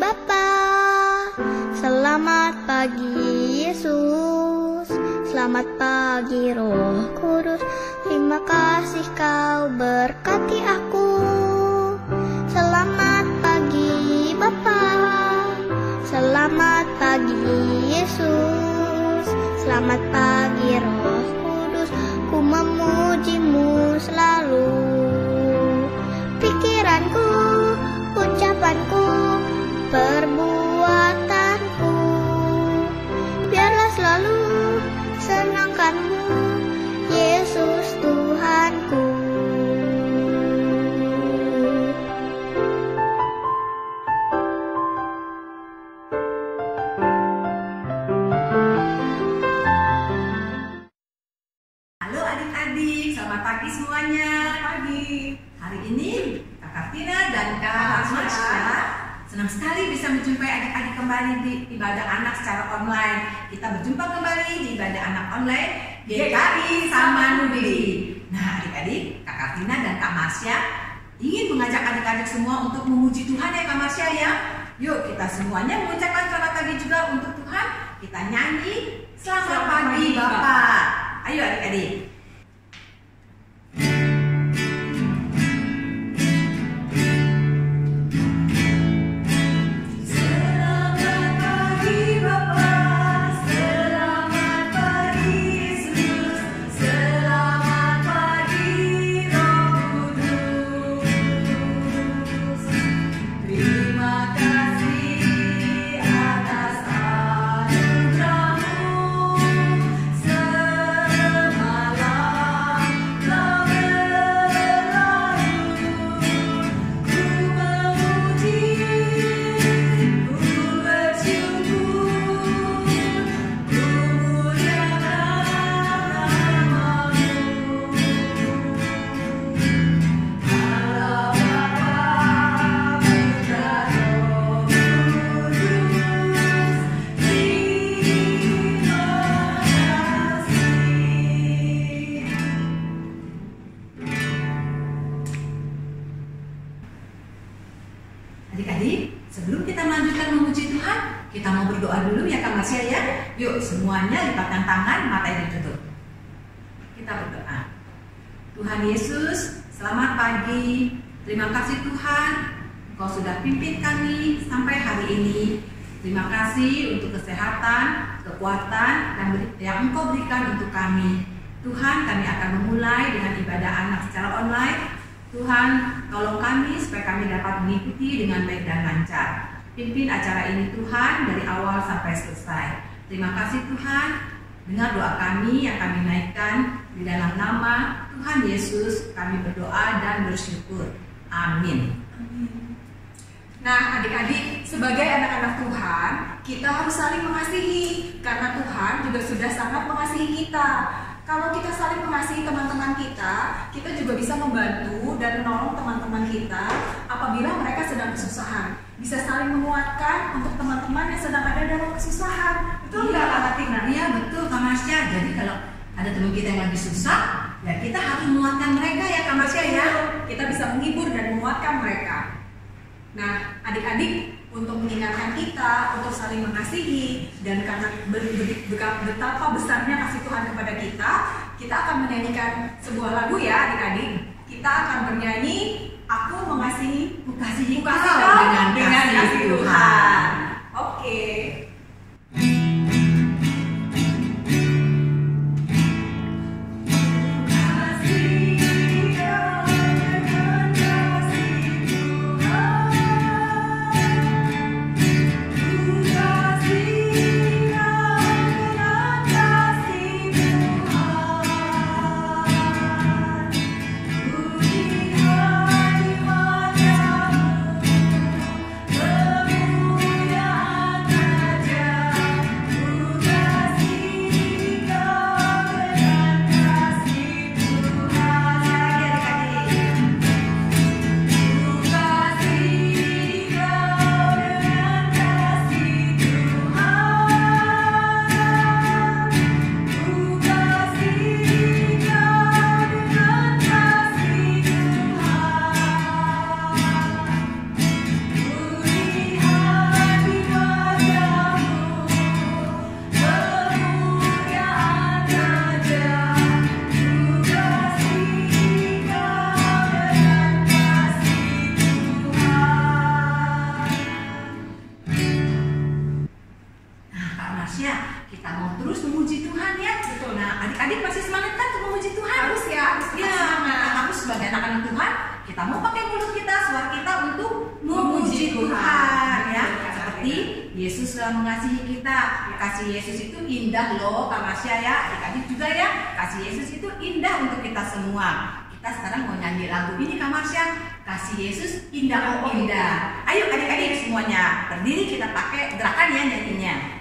Bapa. Selamat pagi Yesus, selamat pagi Roh Kudus. Terima kasih kau berkati aku. Selamat pagi Bapa, selamat pagi Yesus, selamat pagi Roh Kudus. Ku memujimu selalu. Pikiranku, ucapanku, perbuatanku, biarlah selalu senangkanmu, Yesus Tuhanku. Halo adik-adik, selamat pagi semuanya. Pagi. Hari ini Kakak Tina dan Kak Marsha senang sekali bisa menjumpai adik-adik kembali di ibadah anak secara online. Kita berjumpa kembali di ibadah anak online GKI Samanudi. Nah adik-adik, Kakak Tina dan Kak Marsha ingin mengajak adik-adik semua untuk memuji Tuhan ya Kak Marsha ya. Yuk kita semuanya mengucapkan selamat pagi juga untuk Tuhan. Kita nyanyi selamat pagi Bapak. Ayo adik-adik. Adik-adik, sebelum kita melanjutkan memuji Tuhan, kita mau berdoa dulu ya Kak Marsha ya. Yuk semuanya lipatkan tangan, matanya ditutup. Kita berdoa. Tuhan Yesus, selamat pagi. Terima kasih Tuhan, Engkau sudah pimpin kami sampai hari ini. Terima kasih untuk kesehatan, kekuatan yang Engkau berikan untuk kami. Tuhan, kami akan memulai dengan ibadah anak secara online. Tuhan, tolong kami supaya kami dapat mengikuti dengan baik dan lancar. Pimpin acara ini Tuhan dari awal sampai selesai. Terima kasih Tuhan. Dengar doa kami yang kami naikkan di dalam nama Tuhan Yesus. Kami berdoa dan bersyukur. Amin. Nah adik-adik, sebagai anak-anak Tuhan, kita harus saling mengasihi. Karena Tuhan juga sudah sangat mengasihi kita. Kalau kita saling mengasihi teman-teman kita juga bisa membantu dan menolong teman-teman kita apabila mereka sedang kesusahan. Bisa saling menguatkan untuk teman-teman yang sedang ada dalam kesusahan. Betul nggak Kak Tina? Iya betul Kak Marsha. Jadi kalau ada teman kita yang lagi susah, ya kita harus menguatkan mereka ya Kak Marsha ya. Kita bisa menghibur dan menguatkan mereka. Nah adik-adik, untuk mengingatkan kita untuk saling mengasihi dan karena betapa besarnya kasih Tuhan kepada kita akan menyanyikan sebuah lagu ya adik-adik. Kita akan bernyanyi Aku Mengasihi Kasihi kau dengan kasih Tuhan. Oke. Kemuliaan Kamasya, kita mau terus memuji Tuhan ya. Betul. Nah, adik-adik masih semangat kan untuk memuji Tuhan? Harus ya, harus tetap Ya, semangat. harus sebagai anak-anak Tuhan, kita mau pakai mulut kita, suara kita untuk memuji Memuji Tuhan Tuhan. ya. Betul. Seperti Yesus telah mengasihi kita. Kasih Yesus itu indah loh, Kamasya ya. Adik-adik juga ya. Kasih Yesus itu indah untuk kita semua. Kita sekarang mau nyanyi lagu ini, Kamasya. Kasih Yesus indah oh indah. Ayo adik-adik semuanya berdiri, kita pakai gerakan ya nyanyinya.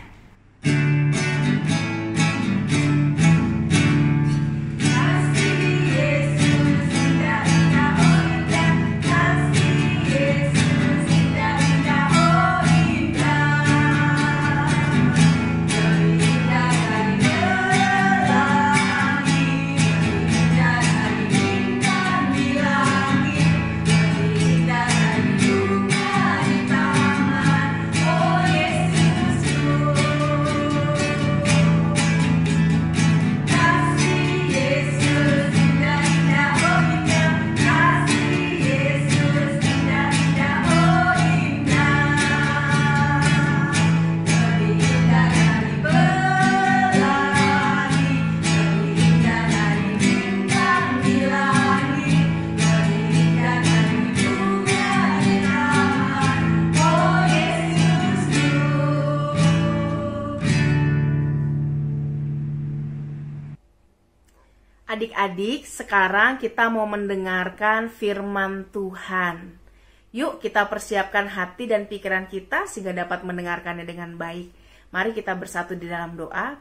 Adik-adik, sekarang kita mau mendengarkan firman Tuhan. Yuk kita persiapkan hati dan pikiran kita sehingga dapat mendengarkannya dengan baik. Mari kita bersatu di dalam doa.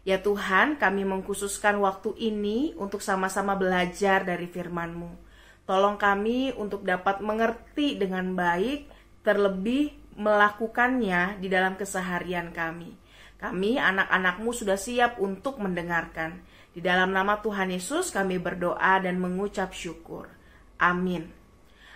Ya Tuhan, kami mengkhususkan waktu ini untuk sama-sama belajar dari firman-Mu. Tolong kami untuk dapat mengerti dengan baik, terlebih melakukannya di dalam keseharian kami. Kami anak-anak-Mu sudah siap untuk mendengarkan. Di dalam nama Tuhan Yesus kami berdoa dan mengucap syukur. Amin.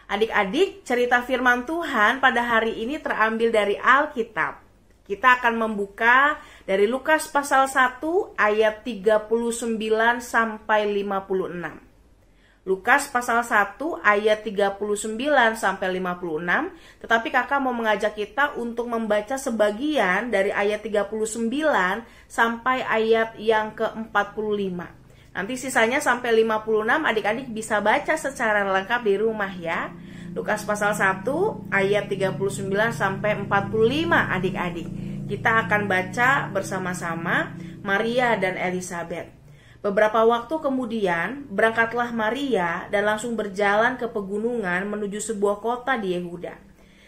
Adik-adik, cerita firman Tuhan pada hari ini terambil dari Alkitab. Kita akan membuka dari Lukas pasal 1 ayat 39 sampai 56. Lukas pasal 1 ayat 39 sampai 56, tetapi kakak mau mengajak kita untuk membaca sebagian dari ayat 39 sampai ayat yang ke-45. Nanti sisanya sampai 56 adik-adik bisa baca secara lengkap di rumah ya. Lukas pasal 1 ayat 39 sampai 45 adik-adik. Kita akan baca bersama-sama Maria dan Elisabet. Beberapa waktu kemudian, berangkatlah Maria dan langsung berjalan ke pegunungan menuju sebuah kota di Yehuda.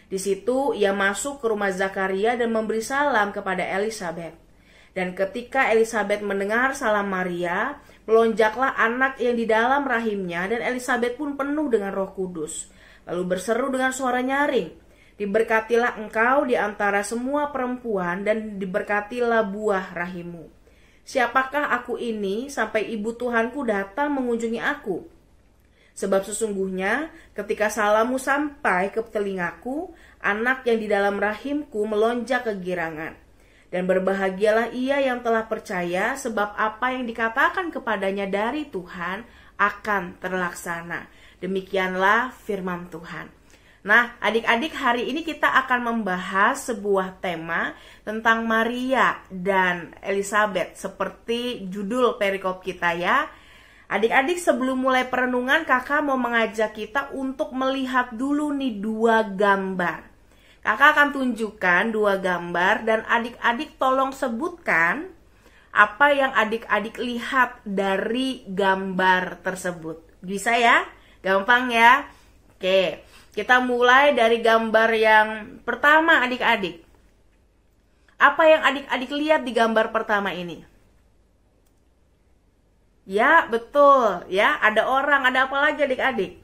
Di situ ia masuk ke rumah Zakaria dan memberi salam kepada Elisabet. Dan ketika Elisabet mendengar salam Maria, melonjaklah anak yang di dalam rahimnya dan Elisabet pun penuh dengan Roh Kudus. Lalu berseru dengan suara nyaring, "Diberkatilah engkau di antara semua perempuan dan diberkatilah buah rahimmu. Siapakah aku ini sampai ibu Tuhanku datang mengunjungi aku? Sebab sesungguhnya ketika salammu sampai ke telingaku, anak yang di dalam rahimku melonjak kegirangan. Dan berbahagialah ia yang telah percaya, sebab apa yang dikatakan kepadanya dari Tuhan akan terlaksana." Demikianlah firman Tuhan. Nah, adik-adik, hari ini kita akan membahas sebuah tema tentang Maria dan Elisabet seperti judul perikop kita ya. Adik-adik, sebelum mulai perenungan, kakak mau mengajak kita untuk melihat dulu nih dua gambar. Kakak akan tunjukkan dua gambar dan adik-adik tolong sebutkan apa yang adik-adik lihat dari gambar tersebut. Bisa ya? Gampang ya? Oke. Kita mulai dari gambar yang pertama adik-adik. Apa yang adik-adik lihat di gambar pertama ini? Ya, betul. Ya, ada orang. Ada apa lagi adik-adik?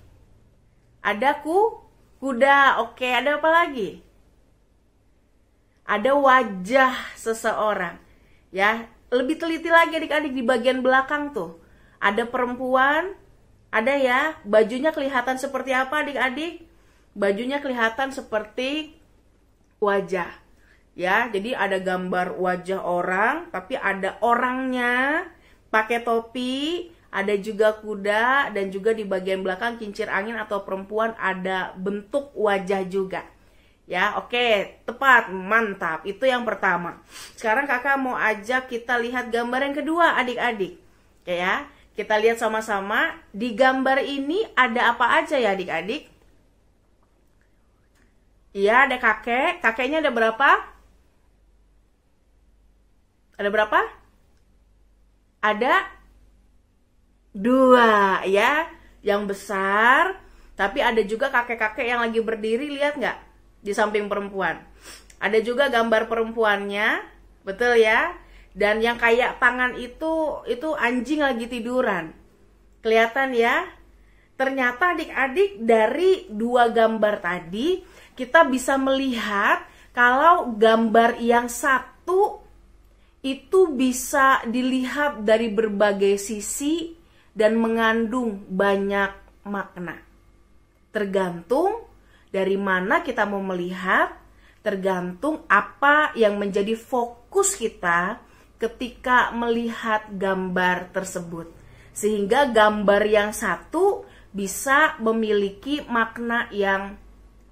Ada kuda. Oke, ada apa lagi? Ada wajah seseorang. Ya, lebih teliti lagi adik-adik di bagian belakang tuh. Ada perempuan. Ada ya, bajunya kelihatan seperti apa adik-adik? Bajunya kelihatan seperti wajah. Ya, jadi ada gambar wajah orang, tapi ada orangnya pakai topi, ada juga kuda, dan juga di bagian belakang kincir angin atau perempuan ada bentuk wajah juga. Ya, oke, tepat, mantap. Itu yang pertama. Sekarang kakak mau ajak kita lihat gambar yang kedua, adik-adik. Oke ya, kita lihat sama-sama. Di gambar ini ada apa aja ya adik-adik? Iya, ada kakek. Kakeknya ada berapa? Ada berapa? Ada 2 ya, yang besar. Tapi ada juga kakek-kakek yang lagi berdiri, lihat nggak? Di samping perempuan. Ada juga gambar perempuannya, betul ya? Dan yang kayak tangan itu anjing lagi tiduran. Kelihatan ya? Ternyata adik-adik dari 2 gambar tadi kita bisa melihat kalau gambar yang satu itu bisa dilihat dari berbagai sisi dan mengandung banyak makna. Tergantung dari mana kita mau melihat, tergantung apa yang menjadi fokus kita ketika melihat gambar tersebut. Sehingga gambar yang satu bisa memiliki makna yang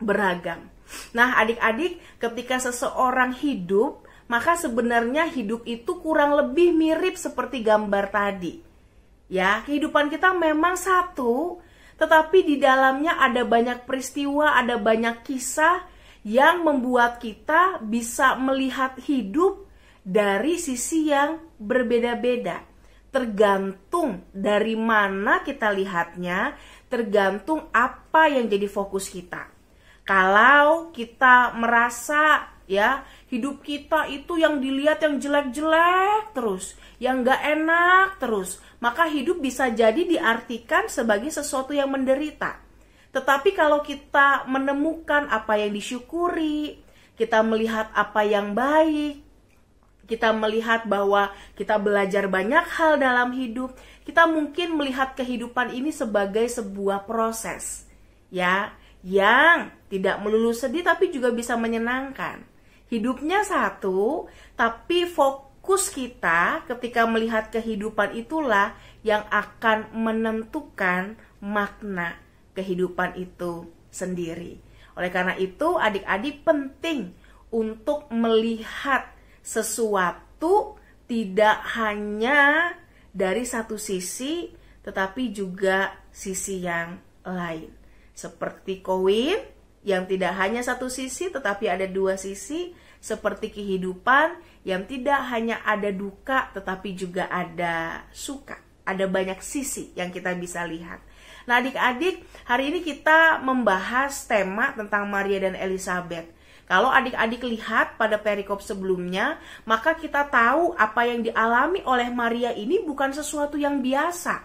beragam. Nah, adik-adik, ketika seseorang hidup, maka sebenarnya hidup itu kurang lebih mirip seperti gambar tadi. Ya, kehidupan kita memang satu, tetapi di dalamnya ada banyak peristiwa, ada banyak kisah yang membuat kita bisa melihat hidup dari sisi yang berbeda-beda. Tergantung dari mana kita lihatnya, tergantung apa yang jadi fokus kita. Kalau kita merasa ya hidup kita itu yang dilihat yang jelek-jelek terus, yang gak enak terus, maka hidup bisa jadi diartikan sebagai sesuatu yang menderita. Tetapi kalau kita menemukan apa yang disyukuri, kita melihat apa yang baik, kita melihat bahwa kita belajar banyak hal dalam hidup, kita mungkin melihat kehidupan ini sebagai sebuah proses ya, yang tidak melulu sedih tapi juga bisa menyenangkan. Hidupnya satu, tapi fokus kita ketika melihat kehidupan itulah yang akan menentukan makna kehidupan itu sendiri. Oleh karena itu, adik-adik penting untuk melihat sesuatu tidak hanya dari satu sisi, tetapi juga sisi yang lain. Seperti koin yang tidak hanya satu sisi, tetapi ada 2 sisi. Seperti kehidupan yang tidak hanya ada duka, tetapi juga ada suka. Ada banyak sisi yang kita bisa lihat. Nah adik-adik, hari ini kita membahas tema tentang Maria dan Elizabeth. Kalau adik-adik lihat pada perikop sebelumnya, maka kita tahu apa yang dialami oleh Maria ini bukan sesuatu yang biasa.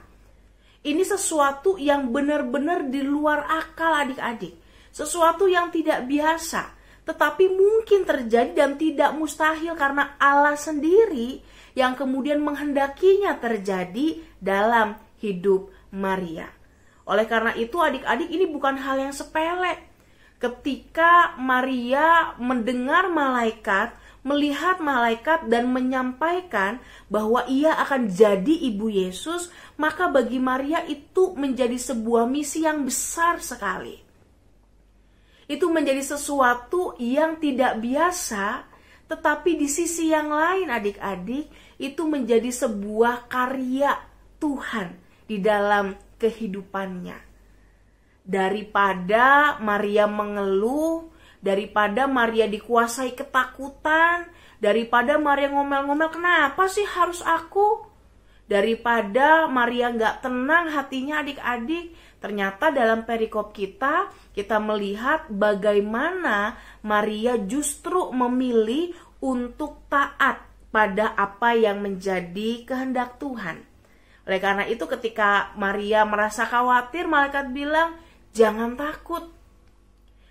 Ini sesuatu yang benar-benar di luar akal adik-adik. Sesuatu yang tidak biasa, tetapi mungkin terjadi dan tidak mustahil karena Allah sendiri yang kemudian menghendakinya terjadi dalam hidup Maria. Oleh karena itu adik-adik, ini bukan hal yang sepele. Ketika Maria mendengar malaikat, melihat malaikat dan menyampaikan bahwa ia akan jadi ibu Yesus, maka bagi Maria itu menjadi sebuah misi yang besar sekali. Itu menjadi sesuatu yang tidak biasa, tetapi di sisi yang lain adik-adik, itu menjadi sebuah karya Tuhan di dalam kehidupannya. Daripada Maria mengeluh, daripada Maria dikuasai ketakutan, daripada Maria ngomel-ngomel, kenapa sih harus aku? Daripada Maria gak tenang hatinya adik-adik, ternyata dalam perikop kita melihat bagaimana Maria justru memilih untuk taat pada apa yang menjadi kehendak Tuhan. Oleh karena itu ketika Maria merasa khawatir, malaikat bilang, jangan takut,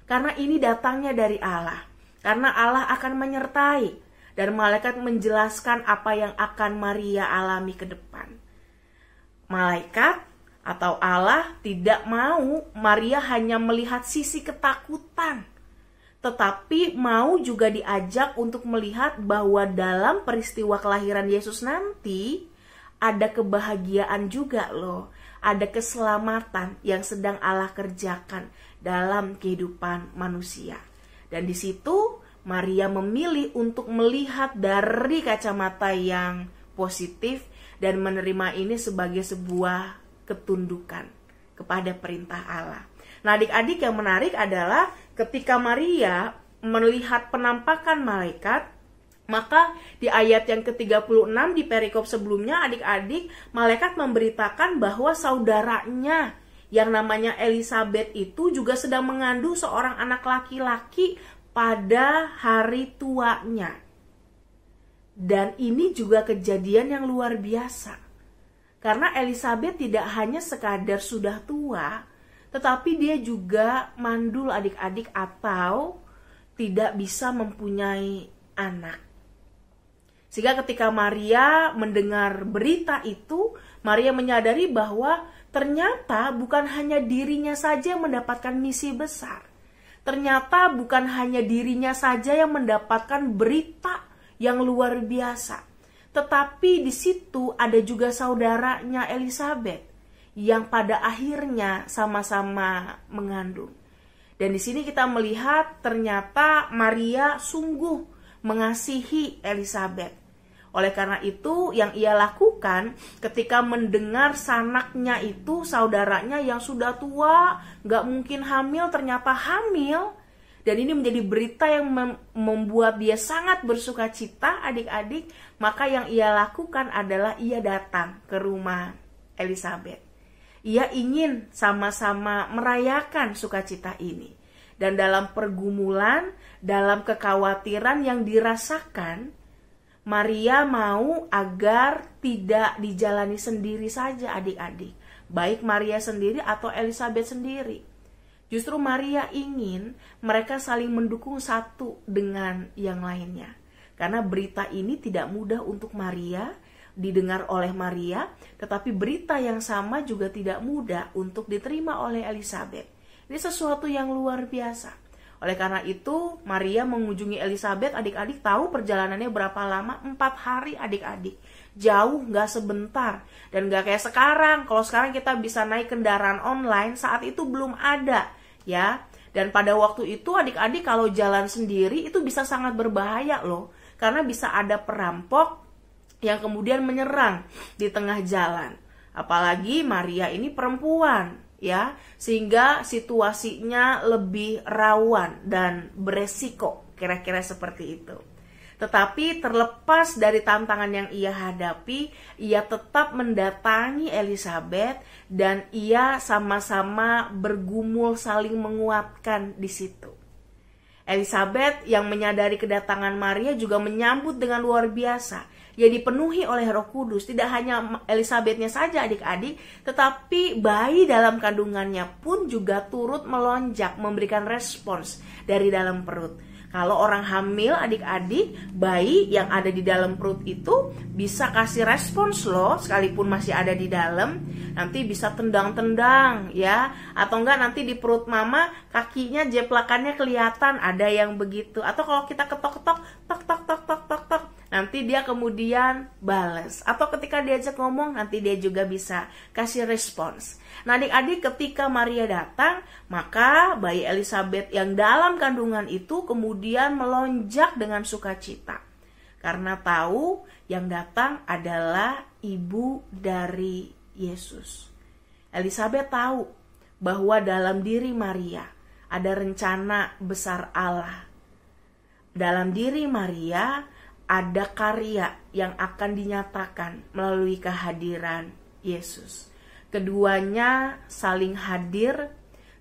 karena ini datangnya dari Allah. Karena Allah akan menyertai, dan malaikat menjelaskan apa yang akan Maria alami ke depan. Malaikat atau Allah tidak mau Maria hanya melihat sisi ketakutan, tetapi mau juga diajak untuk melihat bahwa dalam peristiwa kelahiran Yesus nanti ada kebahagiaan juga loh. Ada keselamatan yang sedang Allah kerjakan dalam kehidupan manusia. Dan di situ Maria memilih untuk melihat dari kacamata yang positif dan menerima ini sebagai sebuah ketundukan kepada perintah Allah. Nah, adik-adik, yang menarik adalah ketika Maria melihat penampakan malaikat, maka di ayat yang ke-36 di perikop sebelumnya, adik-adik, malaikat memberitakan bahwa saudaranya yang namanya Elisabet itu juga sedang mengandung seorang anak laki-laki pada hari tuanya. Dan ini juga kejadian yang luar biasa. Karena Elisabet tidak hanya sekadar sudah tua, tetapi dia juga mandul, adik-adik, atau tidak bisa mempunyai anak. Sehingga ketika Maria mendengar berita itu, Maria menyadari bahwa ternyata bukan hanya dirinya saja yang mendapatkan misi besar. Ternyata bukan hanya dirinya saja yang mendapatkan berita yang luar biasa. Tetapi di situ ada juga saudaranya Elisabet yang pada akhirnya sama-sama mengandung. Dan di sini kita melihat ternyata Maria sungguh mengasihi Elisabet. Oleh karena itu yang ia lakukan ketika mendengar sanaknya itu, saudaranya yang sudah tua, gak mungkin hamil, ternyata hamil. Dan ini menjadi berita yang membuat dia sangat bersuka cita, adik-adik. Maka yang ia lakukan adalah ia datang ke rumah Elisabet. Ia ingin sama-sama merayakan sukacita ini. Dan dalam pergumulan, dalam kekhawatiran yang dirasakan, Maria mau agar tidak dijalani sendiri saja, adik-adik. Baik Maria sendiri atau Elisabet sendiri. Justru Maria ingin mereka saling mendukung satu dengan yang lainnya. Karena berita ini tidak mudah untuk Maria, didengar oleh Maria, tetapi berita yang sama juga tidak mudah untuk diterima oleh Elisabet. Ini sesuatu yang luar biasa. Oleh karena itu, Maria mengunjungi Elisabet, adik-adik tahu perjalanannya berapa lama? 4 hari, adik-adik. Jauh, gak sebentar. Dan gak kayak sekarang. Kalau sekarang kita bisa naik kendaraan online, saat itu belum ada. Ya, dan pada waktu itu adik-adik kalau jalan sendiri itu bisa sangat berbahaya loh, karena bisa ada perampok yang kemudian menyerang di tengah jalan. Apalagi Maria ini perempuan, ya, sehingga situasinya lebih rawan dan beresiko, kira-kira seperti itu. Tetapi terlepas dari tantangan yang ia hadapi, ia tetap mendatangi Elisabet dan ia sama-sama bergumul saling menguatkan di situ. Elisabet yang menyadari kedatangan Maria juga menyambut dengan luar biasa. Ia dipenuhi oleh Roh Kudus. Tidak hanya Elisabetnya saja, adik-adik, tetapi bayi dalam kandungannya pun juga turut melonjak, memberikan respons dari dalam perut. Kalau orang hamil, adik-adik, bayi yang ada di dalam perut itu bisa kasih respons loh, sekalipun masih ada di dalam. Nanti bisa tendang-tendang ya, atau enggak nanti di perut mama kakinya jeplakannya kelihatan, ada yang begitu. Atau kalau kita ketok-ketok, tok tok tok tok tok tok, nanti dia kemudian balas. Atau ketika diajak ngomong, nanti dia juga bisa kasih respons. Nah, adik-adik, ketika Maria datang, maka bayi Elisabet yang dalam kandungan itu kemudian melonjak dengan sukacita. Karena tahu yang datang adalah ibu dari Yesus. Elisabet tahu bahwa dalam diri Maria ada rencana besar Allah. Dalam diri Maria ada karya yang akan dinyatakan melalui kehadiran Yesus. Keduanya saling hadir,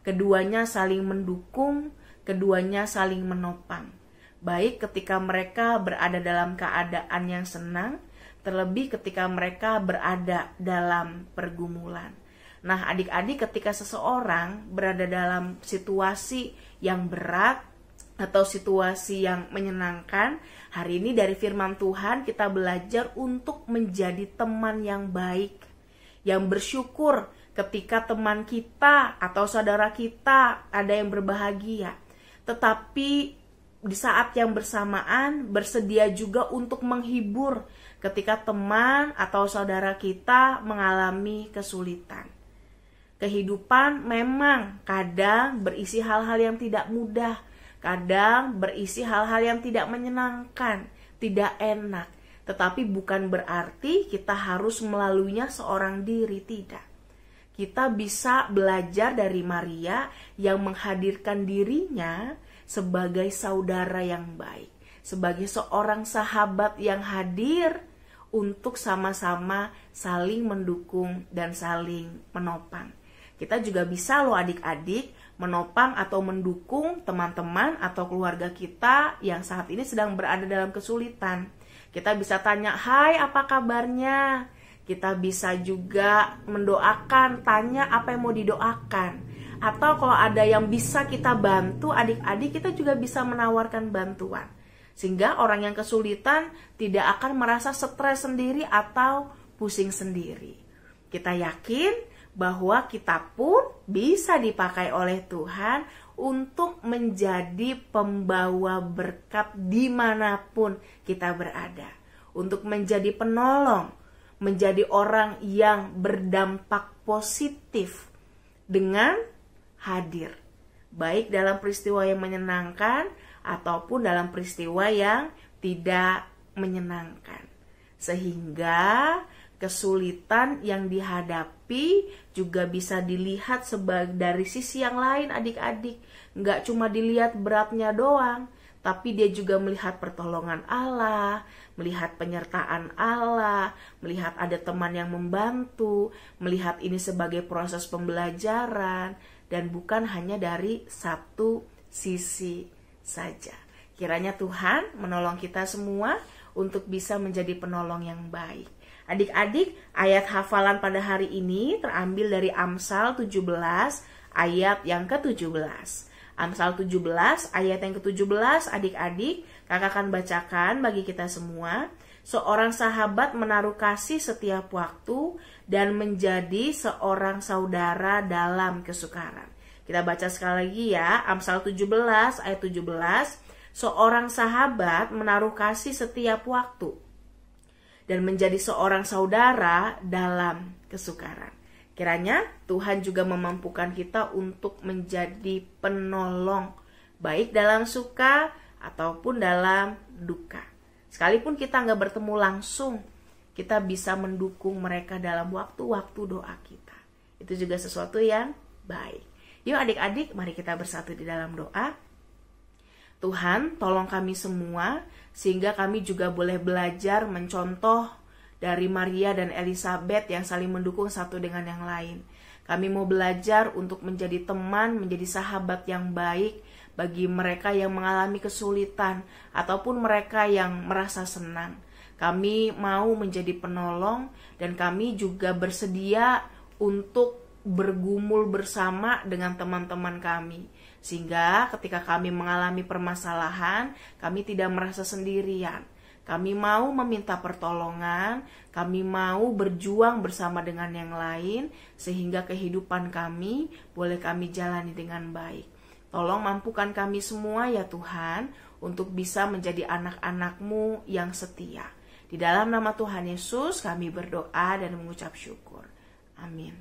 keduanya saling mendukung, keduanya saling menopang. Baik ketika mereka berada dalam keadaan yang senang, terlebih ketika mereka berada dalam pergumulan. Nah, adik-adik, ketika seseorang berada dalam situasi yang berat atau situasi yang menyenangkan, hari ini dari firman Tuhan kita belajar untuk menjadi teman yang baik, yang bersyukur ketika teman kita atau saudara kita ada yang berbahagia. Tetapi di saat yang bersamaan bersedia juga untuk menghibur ketika teman atau saudara kita mengalami kesulitan. Kehidupan memang kadang berisi hal-hal yang tidak mudah. kadang berisi hal-hal yang tidak menyenangkan, tidak enak. Tetapi bukan berarti kita harus melaluinya seorang diri, tidak. Kita bisa belajar dari Maria yang menghadirkan dirinya sebagai saudara yang baik, sebagai seorang sahabat yang hadir untuk sama-sama saling mendukung dan saling menopang. Kita juga bisa loh adik-adik menopang atau mendukung teman-teman atau keluarga kita yang saat ini sedang berada dalam kesulitan. Kita bisa tanya, "Hai, apa kabarnya?" Kita bisa juga mendoakan, tanya apa yang mau didoakan. Atau kalau ada yang bisa kita bantu adik-adik, kita juga bisa menawarkan bantuan. Sehingga orang yang kesulitan tidak akan merasa stres sendiri atau pusing sendiri. Kita yakin bahwa kita pun bisa dipakai oleh Tuhan untuk menjadi pembawa berkat dimanapun kita berada. Untuk menjadi penolong, menjadi orang yang berdampak positif dengan hadir. Baik dalam peristiwa yang menyenangkan ataupun dalam peristiwa yang tidak menyenangkan. Sehingga kesulitan yang dihadapi juga bisa dilihat dari sisi yang lain adik-adik. Nggak cuma dilihat beratnya doang, tapi dia juga melihat pertolongan Allah, melihat penyertaan Allah, melihat ada teman yang membantu, melihat ini sebagai proses pembelajaran, dan bukan hanya dari satu sisi saja. Kiranya Tuhan menolong kita semua untuk bisa menjadi penolong yang baik. Adik-adik, ayat hafalan pada hari ini terambil dari Amsal 17 ayat yang ke-17. Amsal 17 ayat yang ke-17, adik-adik, kakak akan bacakan bagi kita semua. Seorang sahabat menaruh kasih setiap waktu dan menjadi seorang saudara dalam kesukaran. Kita baca sekali lagi ya, Amsal 17 ayat 17. Seorang sahabat menaruh kasih setiap waktu dan menjadi seorang saudara dalam kesukaran. Kiranya Tuhan juga memampukan kita untuk menjadi penolong, baik dalam suka ataupun dalam duka. Sekalipun kita nggak bertemu langsung, kita bisa mendukung mereka dalam waktu-waktu doa kita. Itu juga sesuatu yang baik. Yuk adik-adik, mari kita bersatu di dalam doa. Tuhan, tolong kami semua, sehingga kami juga boleh belajar mencontoh dari Maria dan Elizabeth yang saling mendukung satu dengan yang lain. Kami mau belajar untuk menjadi teman, menjadi sahabat yang baik bagi mereka yang mengalami kesulitan ataupun mereka yang merasa senang. Kami mau menjadi penolong dan kami juga bersedia untuk bergumul bersama dengan teman-teman kami. Sehingga ketika kami mengalami permasalahan, kami tidak merasa sendirian. Kami mau meminta pertolongan, kami mau berjuang bersama dengan yang lain, sehingga kehidupan kami boleh kami jalani dengan baik. Tolong mampukan kami semua ya Tuhan, untuk bisa menjadi anak-anak-Mu yang setia. Di dalam nama Tuhan Yesus kami berdoa dan mengucap syukur. Amin.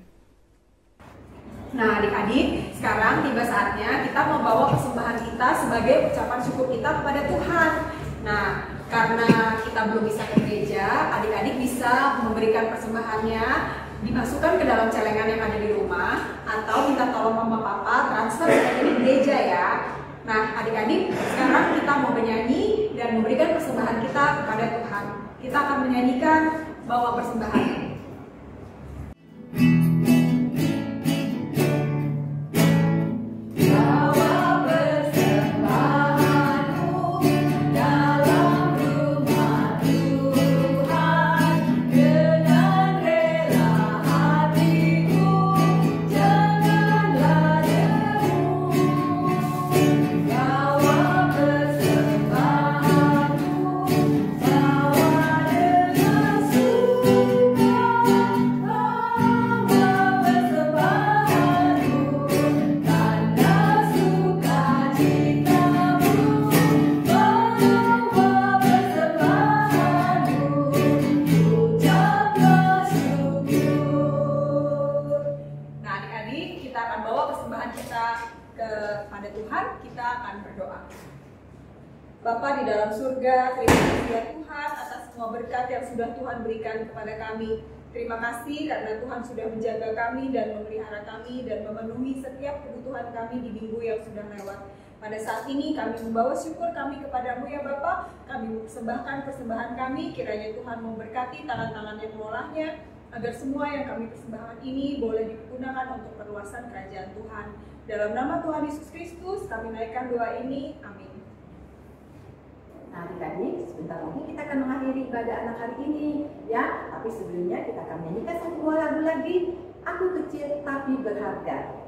Nah adik-adik, sekarang tiba saatnya kita mau bawa persembahan kita sebagai ucapan syukur kita kepada Tuhan. Nah, karena kita belum bisa ke gereja, adik-adik bisa memberikan persembahannya, dimasukkan ke dalam celengan yang ada di rumah, atau minta tolong mama papa transfer ke gereja ya. Nah adik-adik, sekarang kita mau bernyanyi dan memberikan persembahan kita kepada Tuhan. Kita akan menyanyikan bawa persembahan. Bawa dengan suka. akan berdoa. Bapa di dalam surga, terima kasih ya Tuhan atas semua berkat yang sudah Tuhan berikan kepada kami. Terima kasih karena Tuhan sudah menjaga kami dan memelihara kami dan memenuhi setiap kebutuhan kami di minggu yang sudah lewat. Pada saat ini kami membawa syukur kami kepadamu ya Bapa. Kami mempersembahkan persembahan kami, kiranya Tuhan memberkati tangan-tangan yang mengolahnya, agar semua yang kami persembahkan ini boleh digunakan untuk perluasan kerajaan Tuhan. Dalam nama Tuhan Yesus Kristus kami naikkan doa ini, amin. Nah, adik-adik, sebentar lagi kita akan mengakhiri ibadah anak hari ini, ya. Tapi sebelumnya kita akan menyanyikan satu buah lagu lagi, Aku Kecil Tapi Berharga.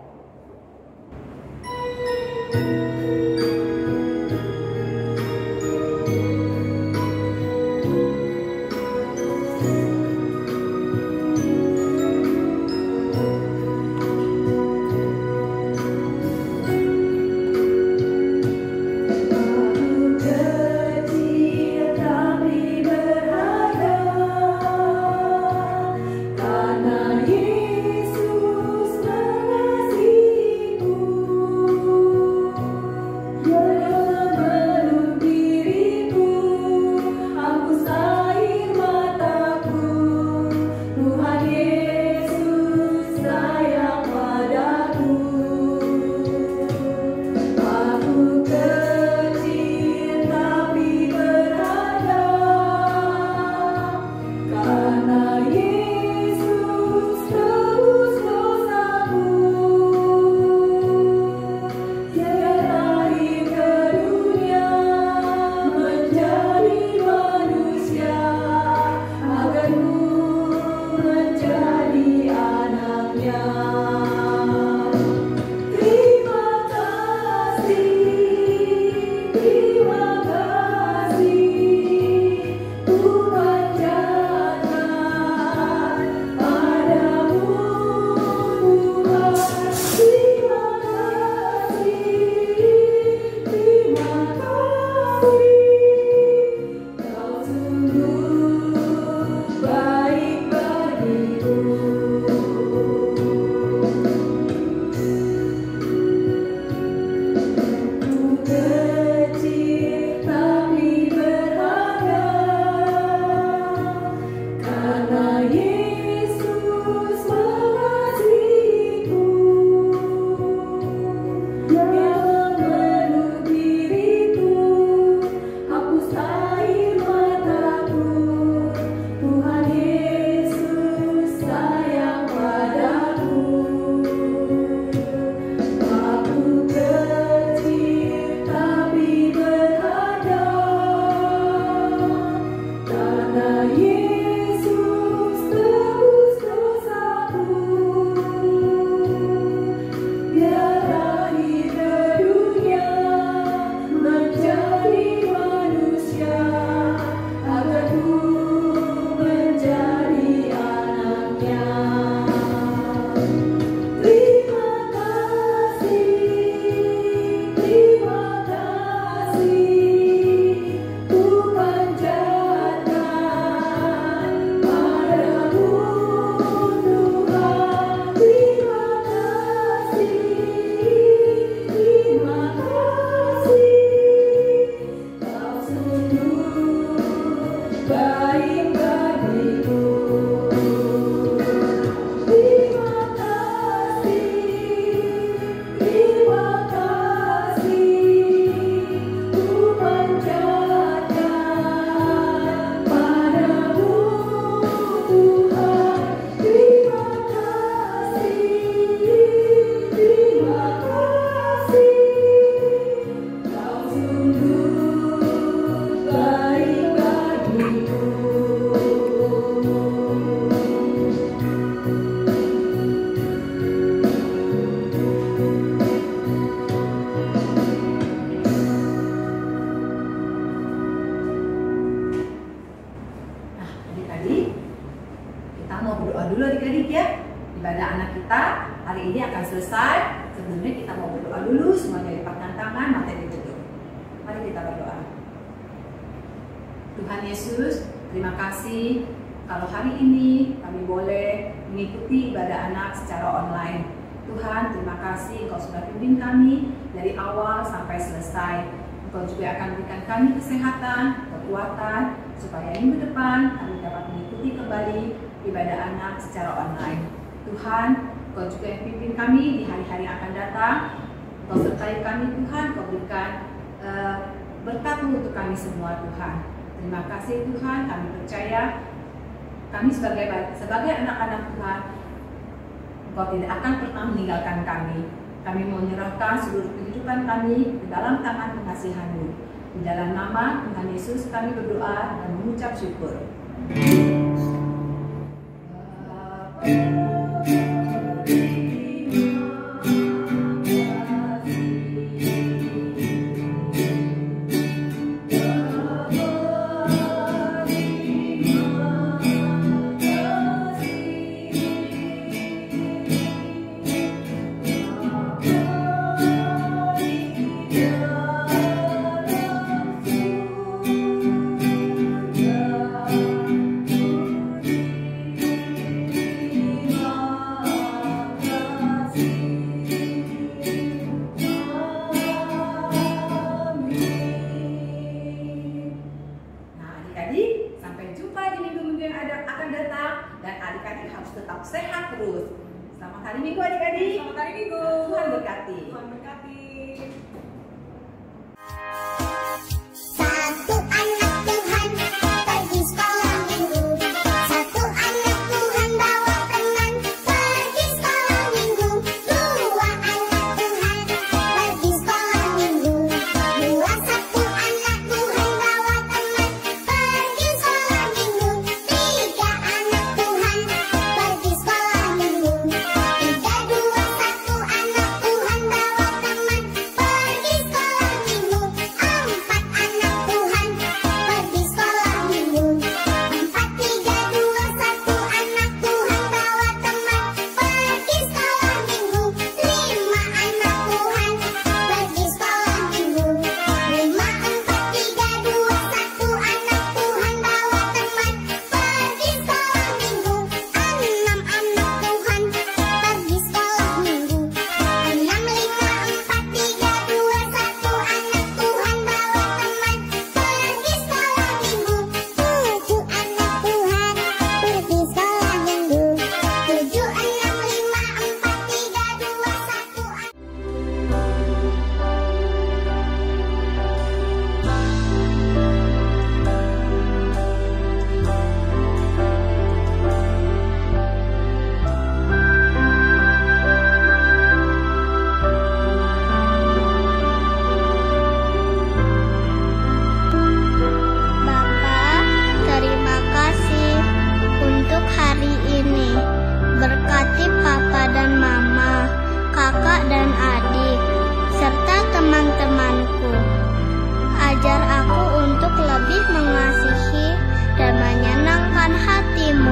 Ibadah anak kita hari ini akan selesai. Sebelumnya kita mau berdoa dulu, semuanya lipatkan tangan, mata ditutup. Mari kita berdoa. Tuhan Yesus, terima kasih kalau hari ini kami boleh mengikuti ibadah anak secara online. Tuhan, terima kasih Engkau sudah pimpin kami dari awal sampai selesai. Engkau juga akan berikan kami kesehatan, kekuatan, supaya minggu depan kami dapat mengikuti kembali ibadah anak secara online. Tuhan, Engkau juga yang pimpin kami di hari-hari yang akan datang. Engkau sertai kami Tuhan, Engkau berikan berkat-Mu untuk kami semua Tuhan. Terima kasih Tuhan, kami percaya kami sebagai anak-anak Tuhan, Engkau tidak akan pernah meninggalkan kami. Kami mau menyerahkan seluruh kehidupan kami di dalam tangan pengasihan-Mu. Di dalam nama Tuhan Yesus kami berdoa dan mengucap syukur. Tetap sehat terus. Selamat hari Minggu adik-adik. Selamat hari Minggu. Tuhan berkati. Tuhan berkati. Satu anak Tuhan pergi sekolah minggu. Satu anak Tuhan bawa teman pergi sekolah minggu. Dua anak Tuhan pergi sekolah minggu. Satu anak Tuhan bawa teman pergi sekolah minggu. Tiga anak Tuhan pergi sekolah minggu. Tiga, dua, satu anak Tuhan bawa teman pergi sekolah minggu. Empat anak Tuhan pergi sekolah minggu. Empat, tiga, dua, satu anak Tuhan bawa teman pergi sekolah minggu. Lima anak Tuhan pergi sekolah minggu. Lima, empat, tiga, dua, satu anak Tuhan bawa teman pergi sekolah minggu. Enam anak Tuhan pergi sekolah minggu. Enam, lima, empat, tiga, dua, satu anak Tuhan bawa teman pergi sekolah minggu. Tujuh anak Tuhan pergi sekolah minggu. Tujuh, enam, lima, empat, tiga, dua, satu anak. Bapak, terima kasih untuk hari ini. Berkati Papa dan Mama, kakak dan adik, serta teman-temanku. Ajar aku untuk lebih mengasihi dan menyenangkan hati-Mu.